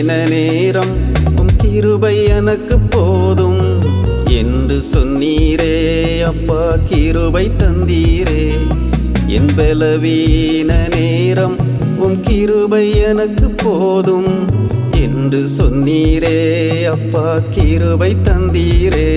நேரம் உம் கிருபை எனக்கு போதும் என்று சொன்னீரே அப்பா, கிருபை தந்தீரே. என் பலவீன நேரம் உம் கிருபை எனக்கு போதும் என்று சொன்னீரே அப்பா, கிருபை தந்தீரே.